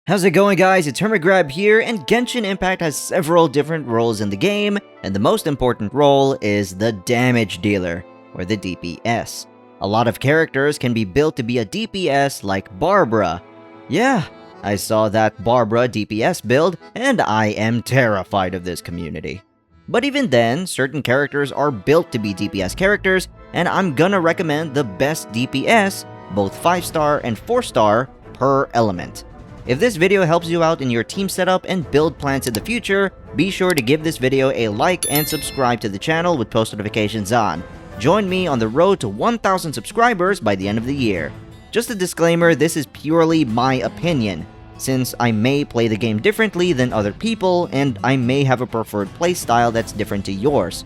How's it going, guys? It's HermitGRAB here, and Genshin Impact has several different roles in the game, and the most important role is the damage dealer, or the DPS. A lot of characters can be built to be a DPS like Barbara. Yeah, I saw that Barbara DPS build, and I am terrified of this community. But even then, certain characters are built to be DPS characters, and I'm gonna recommend the best DPS, both 5-star and 4-star, per element. If this video helps you out in your team setup and build plans in the future, be sure to give this video a like and subscribe to the channel with post notifications on. Join me on the road to 1,000 subscribers by the end of the year. Just a disclaimer, this is purely my opinion, since I may play the game differently than other people and I may have a preferred playstyle that's different to yours.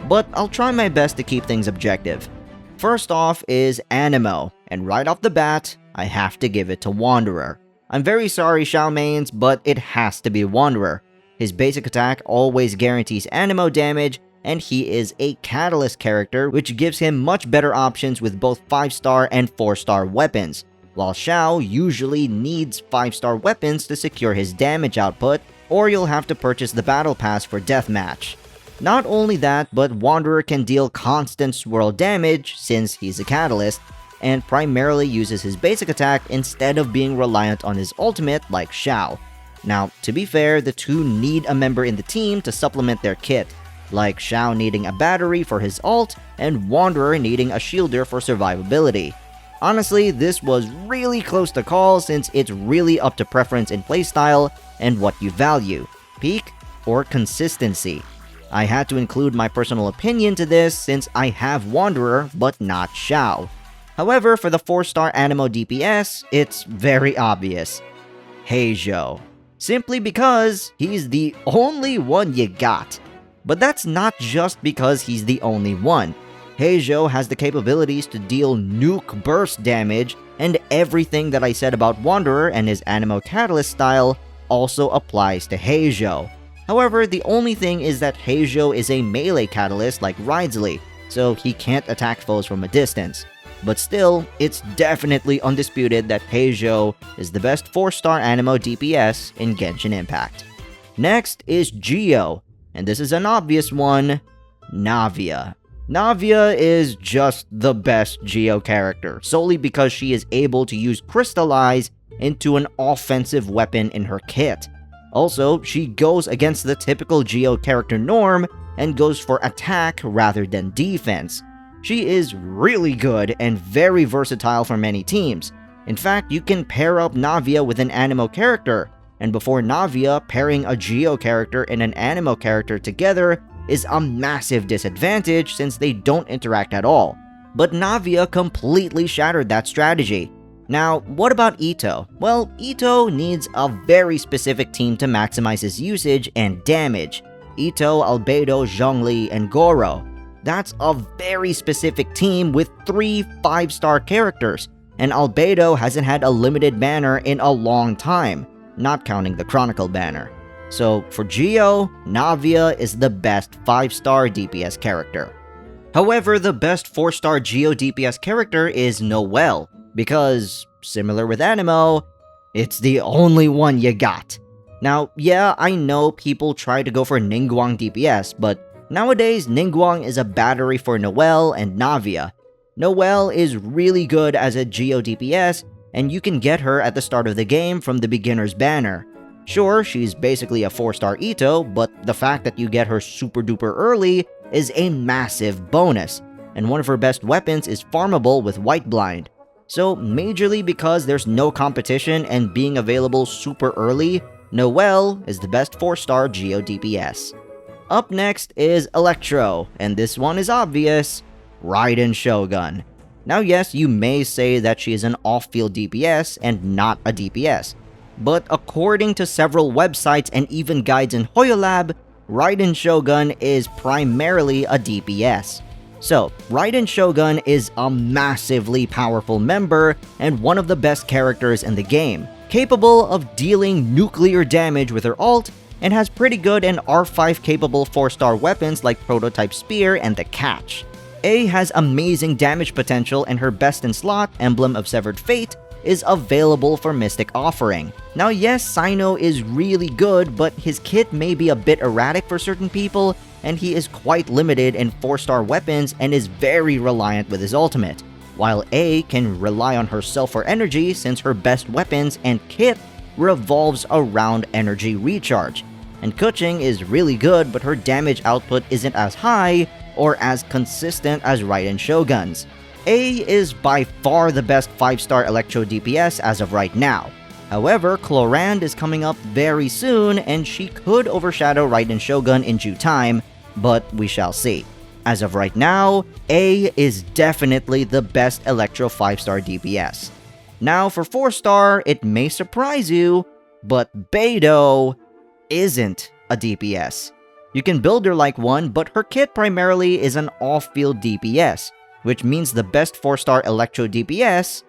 But I'll try my best to keep things objective. First off is Anemo, and right off the bat, I have to give it to Wanderer. I'm very sorry, Shao mains, but it has to be Wanderer. His basic attack always guarantees Anemo damage, and he is a Catalyst character, which gives him much better options with both 5-star and 4-star weapons, while Shao usually needs 5-star weapons to secure his damage output, or you'll have to purchase the Battle Pass for Deathmatch. Not only that, but Wanderer can deal constant swirl damage since he's a Catalyst, and primarily uses his basic attack instead of being reliant on his ultimate like Shao. Now, to be fair, the two need a member in the team to supplement their kit, like Shao needing a battery for his ult, and Wanderer needing a shielder for survivability. Honestly, this was really close to call since it's really up to preference in playstyle and what you value, peak or consistency. I had to include my personal opinion to this since I have Wanderer but not Shao. However, for the 4-star Anemo DPS, it's very obvious. Heijo. Simply because he's the only one you got. But that's not just because he's the only one. Heijo has the capabilities to deal nuke burst damage, and everything that I said about Wanderer and his Anemo Catalyst style also applies to Heijo. However, the only thing is that Heijo is a melee Catalyst like Ridsley, so he can't attack foes from a distance. But still, it's definitely undisputed that Heijo is the best 4-star Anemo DPS in Genshin Impact. Next is Geo, and this is an obvious one, Navia. Navia is just the best Geo character, solely because she is able to use Crystallize into an offensive weapon in her kit. Also, she goes against the typical Geo character norm and goes for attack rather than defense. She is really good and very versatile for many teams. In fact, you can pair up Navia with an Anemo character, and before Navia, pairing a Geo character and an Anemo character together is a massive disadvantage since they don't interact at all. But Navia completely shattered that strategy. Now, what about Itto? Well, Itto needs a very specific team to maximize his usage and damage. Itto, Albedo, Zhongli, and Goro. That's a very specific team with 3 5-star characters, and Albedo hasn't had a limited banner in a long time, not counting the Chronicle banner. So for Geo, Navia is the best 5-star DPS character. However, the best 4-star Geo DPS character is Noelle, because, similar with Anemo, it's the only one you got. Now, yeah, I know people try to go for Ningguang DPS, but nowadays, Ningguang is a battery for Noelle and Navia. Noelle is really good as a Geo DPS, and you can get her at the start of the game from the beginner's banner. Sure, she's basically a 4-star Itto, but the fact that you get her super duper early is a massive bonus, and one of her best weapons is farmable with White Blind. So, majorly because there's no competition and being available super early, Noelle is the best 4-star Geo DPS. Up next is Electro, and this one is obvious, Raiden Shogun. Now yes, you may say that she is an off-field DPS and not a DPS, but according to several websites and even guides in hoyolab, Raiden Shogun is primarily a DPS. So, Raiden Shogun is a massively powerful member and one of the best characters in the game, capable of dealing nuclear damage with her ult, and has pretty good and R5 capable 4-star weapons like Prototype Spear and the Catch. A has amazing damage potential, and her best in slot, Emblem of Severed Fate, is available for Mystic Offering. Now yes, Sino is really good, but his kit may be a bit erratic for certain people, and he is quite limited in 4-star weapons and is very reliant with his ultimate. While A can rely on herself for energy since her best weapons and kit revolves around energy recharge. And Keqing is really good, but her damage output isn't as high or as consistent as Raiden Shogun's. A is by far the best 5-star Electro DPS as of right now. However, Clorinde is coming up very soon and she could overshadow Raiden Shogun in due time, but we shall see. As of right now, A is definitely the best Electro 5-star DPS. Now for 4-star, it may surprise you, but Beidou isn't a DPS. You can build her like one, but her kit primarily is an off-field DPS, which means the best 4-star Electro DPS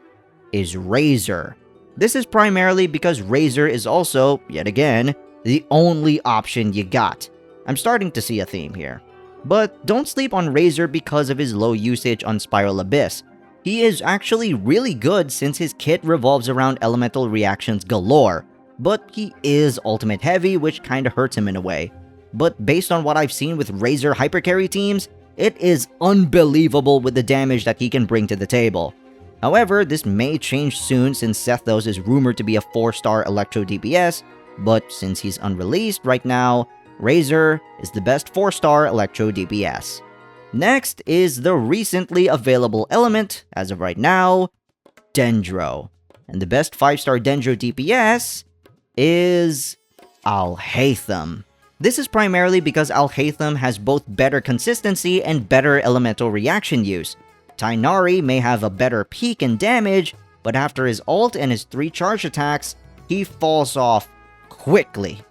is Razor. This is primarily because Razor is also, yet again, the only option you got. I'm starting to see a theme here. But don't sleep on Razor because of his low usage on Spiral Abyss. He is actually really good since his kit revolves around elemental reactions galore, but he is ultimate heavy, which kinda hurts him in a way. But based on what I've seen with Razor hypercarry teams, it is unbelievable with the damage that he can bring to the table. However, this may change soon since Sethos is rumored to be a 4-star Electro DPS, but since he's unreleased right now, Razor is the best 4-star Electro DPS. Next is the recently available element, as of right now, Dendro. And the best 5-star Dendro DPS is Alhaitham. This is primarily because Alhaitham has both better consistency and better elemental reaction use. Tighnari may have a better peak in damage, but after his ult and his 3 charge attacks, he falls off quickly.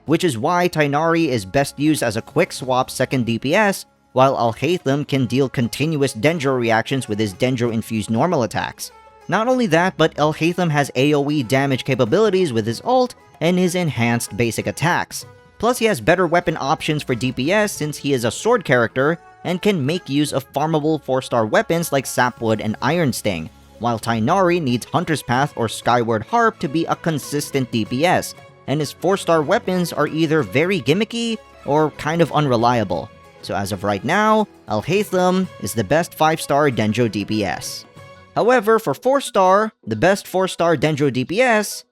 Which is why Tighnari is best used as a quick swap 2nd DPS, while Alhaitham can deal continuous Dendro reactions with his Dendro-infused normal attacks. Not only that, but Alhaitham has AoE damage capabilities with his ult and his enhanced basic attacks. Plus he has better weapon options for DPS since he is a sword character and can make use of farmable 4-star weapons like Sapwood and Iron Sting, while Tighnari needs Hunter's Path or Skyward Harp to be a consistent DPS, and his 4-star weapons are either very gimmicky or kind of unreliable. So as of right now, Alhaitham is the best 5-star Dendro DPS. However, for 4-star, the best 4-star Dendro DPS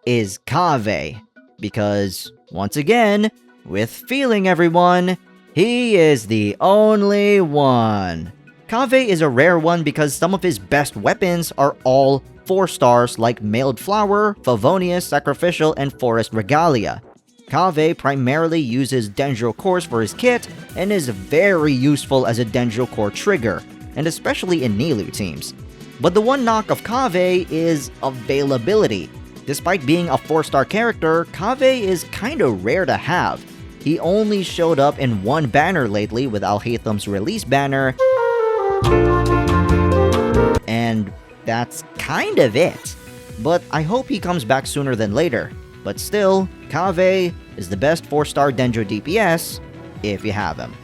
is Kaveh, because, once again, with feeling everyone, he is the only one. Kaveh is a rare one because some of his best weapons are all 4 stars like Mailed Flower, Favonius, Sacrificial, and Forest Regalia. Kaveh primarily uses Dendro cores for his kit and is very useful as a Dendro core trigger, and especially in Nilou teams. But the one knock of Kaveh is availability. Despite being a 4-star character, Kaveh is kinda rare to have. He only showed up in one banner lately with Alhaitham's release banner, and that's kind of it. But I hope he comes back sooner than later. But still, Kaveh is the best 4-star Dendro DPS, if you have him.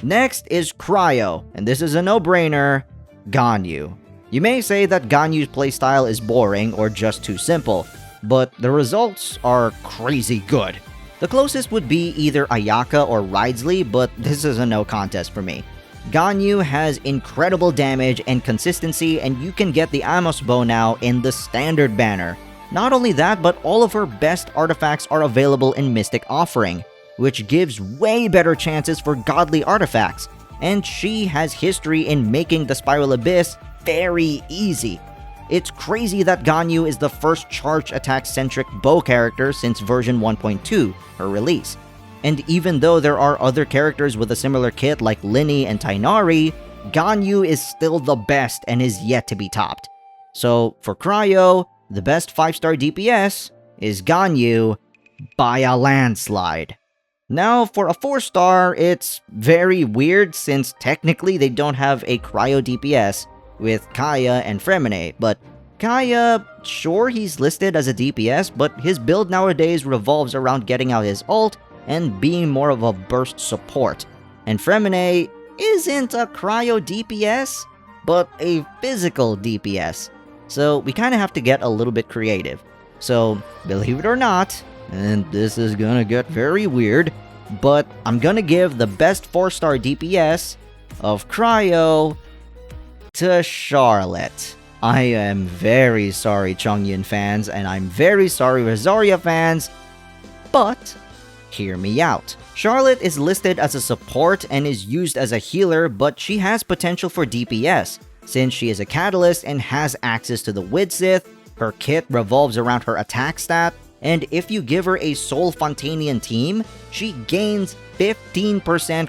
Next is Cryo, and this is a no-brainer, Ganyu. You may say that Ganyu's playstyle is boring or just too simple, but the results are crazy good. The closest would be either Ayaka or Ridsley, but this is a no contest for me. Ganyu has incredible damage and consistency, and you can get the Amos bow now in the standard banner. Not only that, but all of her best artifacts are available in Mystic Offering, which gives way better chances for godly artifacts, and she has history in making the Spiral Abyss very easy. It's crazy that Ganyu is the first charge attack-centric bow character since version 1.2, her release. And even though there are other characters with a similar kit like Linny and Tighnari, Ganyu is still the best and is yet to be topped. So for Cryo, the best 5-star DPS is Ganyu by a landslide. Now for a 4-star, it's very weird since technically they don't have a Cryo DPS with Kaya and Fremine, but Kaya, sure he's listed as a DPS, but his build nowadays revolves around getting out his ult and being more of a burst support. And Fremine isn't a Cryo DPS, but a physical DPS. So we kind of have to get a little bit creative. So, believe it or not, and this is gonna get very weird, but I'm gonna give the best 4-star DPS of Cryo to Charlotte. I am very sorry, Chongyun fans, and I'm very sorry, Rosaria fans, but hear me out. Charlotte is listed as a support and is used as a healer, but she has potential for DPS, since she is a catalyst and has access to the Widsith. Her kit revolves around her attack stat, and if you give her a Soul Fontainian team, she gains 15%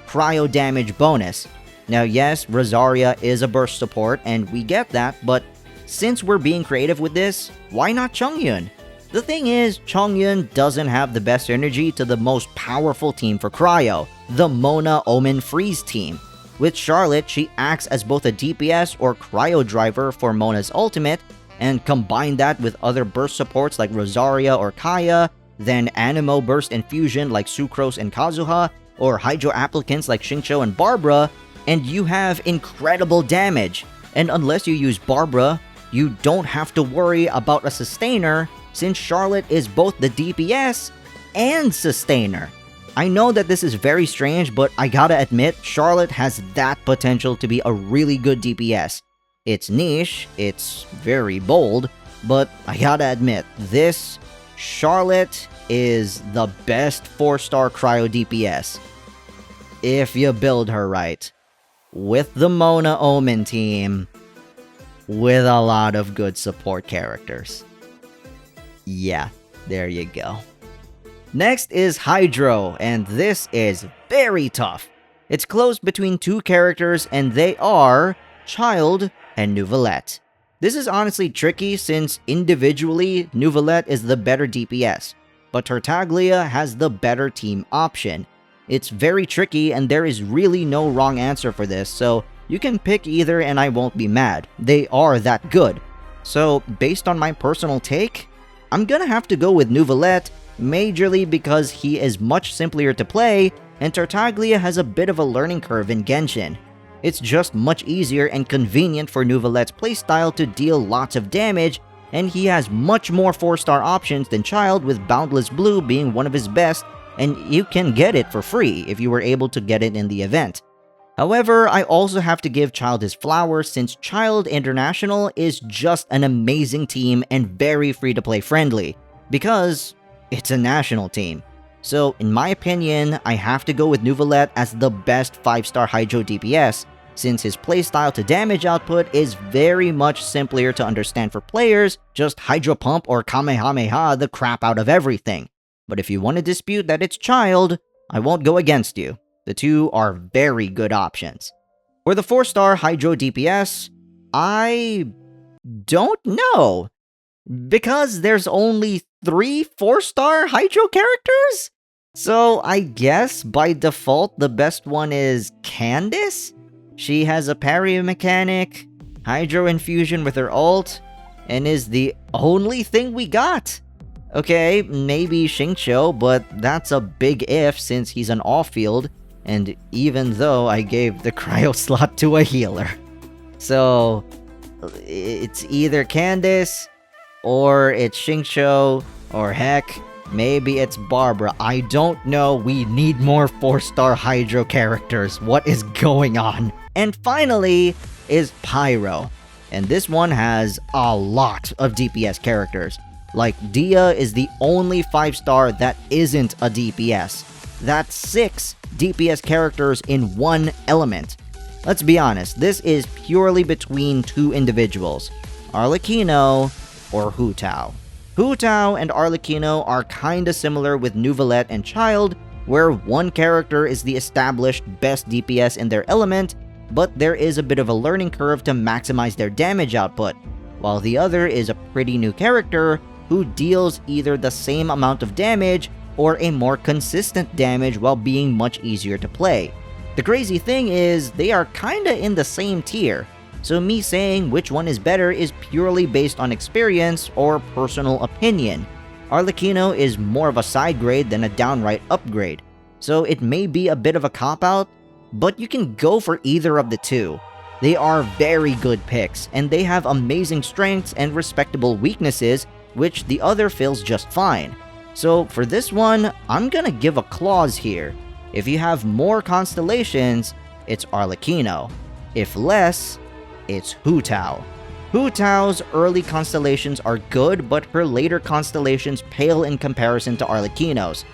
cryo damage bonus. Now yes, Rosaria is a burst support, and we get that, but since we're being creative with this, why not Chongyun? The thing is, Chongyun doesn't have the best synergy to the most powerful team for Cryo, the Mona Omen Freeze team. With Charlotte, she acts as both a DPS or Cryo driver for Mona's ultimate, and combine that with other burst supports like Rosaria or Kaya, then Anemo burst infusion like Sucrose and Kazuha, or Hydro applicants like Xingqiu and Barbara, and you have incredible damage. And unless you use Barbara, you don't have to worry about a sustainer, since Charlotte is both the DPS and sustainer. I know that this is very strange, but I gotta admit, Charlotte has that potential to be a really good DPS. It's niche, it's very bold, but I gotta admit, this Charlotte is the best 4-star Cryo DPS. If you build her right. With the Mona Omen team, with a lot of good support characters. Yeah, there you go. Next is Hydro, and this is very tough. It's close between two characters, and they are Child and Neuvillette. This is honestly tricky since individually, Neuvillette is the better DPS, but Tartaglia has the better team option. It's very tricky, and there is really no wrong answer for this, so you can pick either and I won't be mad. They are that good. So, based on my personal take, I'm gonna have to go with Neuvillette, majorly because he is much simpler to play, and Tartaglia has a bit of a learning curve in Genshin. It's just much easier and convenient for Neuvillette's playstyle to deal lots of damage, and he has much more 4-star options than Child, with Boundless Blue being one of his best, and you can get it for free if you were able to get it in the event. However, I also have to give Child his flowers since Child International is just an amazing team and very free-to-play friendly, because it's a national team. So, in my opinion, I have to go with Neuvillette as the best 5-star Hydro DPS, since his playstyle to damage output is very much simpler to understand for players, just Hydro Pump or Kamehameha the crap out of everything. But if you want to dispute that it's Child, I won't go against you. The two are very good options. For the 4-star Hydro DPS, I don't know. Because there's only 3 4-star Hydro characters? So I guess by default the best one is Candice? She has a parry mechanic, Hydro infusion with her ult, and is the only thing we got. Okay, maybe Xingqiu, but that's a big if since he's an off-field, and even though I gave the cryo slot to a healer. So, it's either Candice, or it's Xingqiu, or heck, maybe it's Barbara. I don't know, we need more 4-star Hydro characters. What is going on? And finally is Pyro. And this one has a lot of DPS characters. Like, Dia is the only 5-star that isn't a DPS. That's 6 DPS characters in one element. Let's be honest, this is purely between 2 individuals, Arlecchino or Hu Tao. Hu Tao and Arlecchino are kinda similar with Neuvillette and Child, where one character is the established best DPS in their element, but there is a bit of a learning curve to maximize their damage output, while the other is a pretty new character who deals either the same amount of damage or a more consistent damage while being much easier to play. The crazy thing is, they are kinda in the same tier, so me saying which one is better is purely based on experience or personal opinion. Arlecchino is more of a side grade than a downright upgrade, so it may be a bit of a cop-out, but you can go for either of the two. They are very good picks, and they have amazing strengths and respectable weaknesses, which the other fills just fine. So for this one, I'm gonna give a clause here. If you have more constellations, it's Arlecchino. If less, it's Hu Tao. Hu Tao's early constellations are good, but her later constellations pale in comparison to Arlecchino's.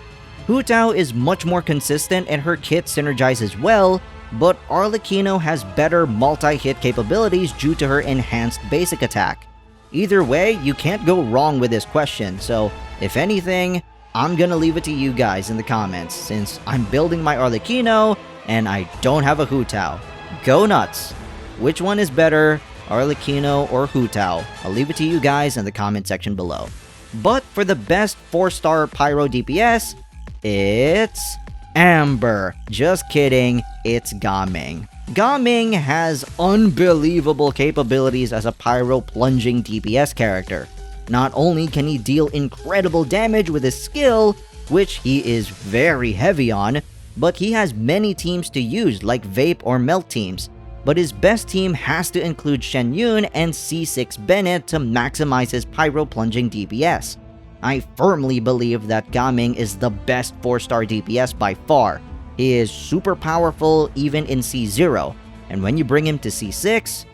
Hu Tao is much more consistent and her kit synergizes well, but Arlecchino has better multi-hit capabilities due to her enhanced basic attack. Either way, you can't go wrong with this question, so if anything, I'm gonna leave it to you guys in the comments, since I'm building my Arlecchino and I don't have a Hu Tao. Go nuts! Which one is better, Arlecchino or Hu Tao? I'll leave it to you guys in the comment section below. But for the best 4-star Pyro DPS, it's Amber. Just kidding, it's Gaming. Gaming has unbelievable capabilities as a Pyro plunging DPS character. Not only can he deal incredible damage with his skill, which he is very heavy on, but he has many teams to use like Vape or Melt teams. But his best team has to include Shen Yun and C6 Bennett to maximize his Pyro plunging DPS. I firmly believe that Gaming is the best 4-star DPS by far. He is super powerful even in C0, and when you bring him to C6,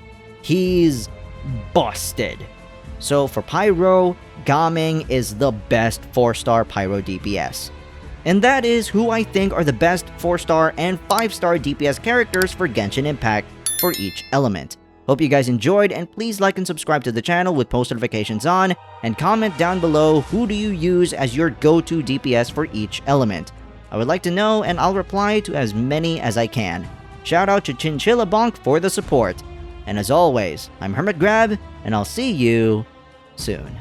he's busted. So for Pyro, Gaming is the best 4-star Pyro DPS. And that is who I think are the best 4-star and 5-star DPS characters for Genshin Impact for each element. Hope you guys enjoyed, and please like and subscribe to the channel with post notifications on, and comment down below who do you use as your go-to DPS for each element. I would like to know, and I'll reply to as many as I can. Shout out to Chinchilla Bonk for the support. And as always, I'm HermitGRAB, and I'll see you soon.